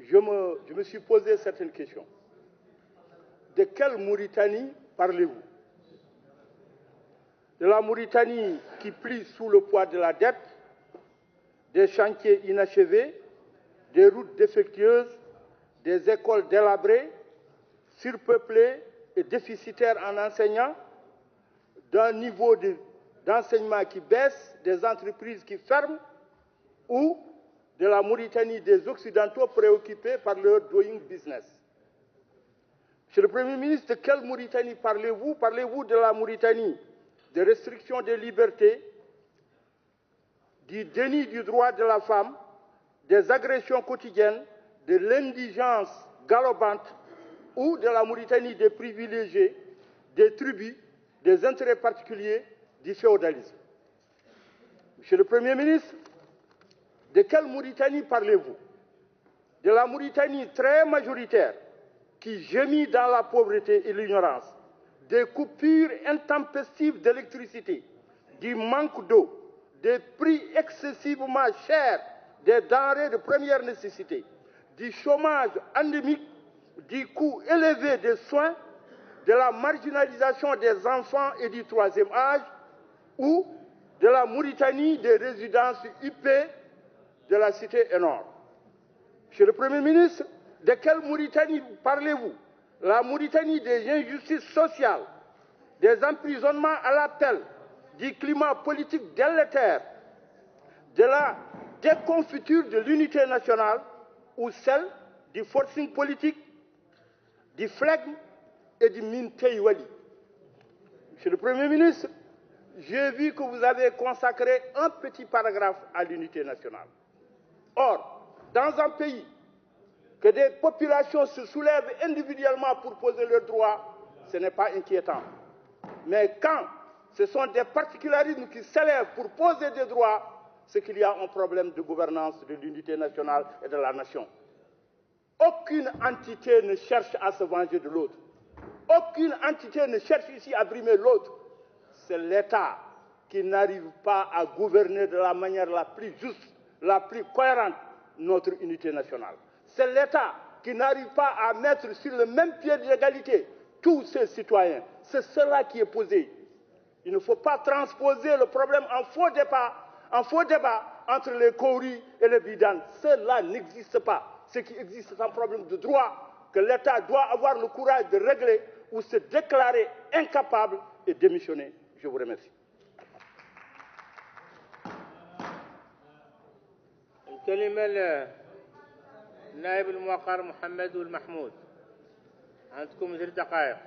je me suis posé certaines questions. De quelle Mauritanie parlez-vous? De la Mauritanie qui plie sous le poids de la dette, des chantiers inachevés, des routes défectueuses, des écoles délabrées, surpeuplées et déficitaires en enseignants, d'un niveau d'enseignement qui baisse, des entreprises qui ferment, ou de la Mauritanie des Occidentaux préoccupés par leur doing business? Monsieur le Premier ministre, de quelle Mauritanie parlez-vous? Parlez-vous de la Mauritanie des restrictions des libertés, du déni du droit de la femme, des agressions quotidiennes, de l'indigence galopante, ou de la Mauritanie des privilégiés, des tribus, des intérêts particuliers, du féodalisme? Monsieur le Premier ministre, de quelle Mauritanie parlez-vous? De la Mauritanie très majoritaire qui gémit dans la pauvreté et l'ignorance, des coupures intempestives d'électricité, du manque d'eau, des prix excessivement chers des denrées de première nécessité, du chômage endémique, du coût élevé des soins, de la marginalisation des enfants et du troisième âge, ou de la Mauritanie des résidences huppées de la cité énorme? Monsieur le Premier ministre, de quelle Mauritanie parlez-vous? La Mauritanie des injustices sociales, des emprisonnements à l'appel, du climat politique délétère, de la déconfiture de l'unité nationale, ou celle du forcing politique, du flegme et du minteiwali? Monsieur le Premier ministre, j'ai vu que vous avez consacré un petit paragraphe à l'unité nationale. Or, dans un pays que des populations se soulèvent individuellement pour poser leurs droits, ce n'est pas inquiétant. Mais quand ce sont des particularismes qui s'élèvent pour poser des droits, c'est qu'il y a un problème de gouvernance de l'unité nationale et de la nation. Aucune entité ne cherche à se venger de l'autre. Aucune entité ne cherche ici à brimer l'autre. C'est l'État qui n'arrive pas à gouverner de la manière la plus juste, la plus cohérente, notre unité nationale. C'est l'État qui n'arrive pas à mettre sur le même pied d'égalité tous ses citoyens. C'est cela qui est posé. Il ne faut pas transposer le problème en faux débat entre les Kouris et les Bidans. Cela n'existe pas. Ce qui existe, c'est un problème de droit que l'État doit avoir le courage de régler ou se déclarer incapable et démissionner. Je vous remercie. الكلمة النائب الموقر محمد المحمود. عندكم 10 دقائق.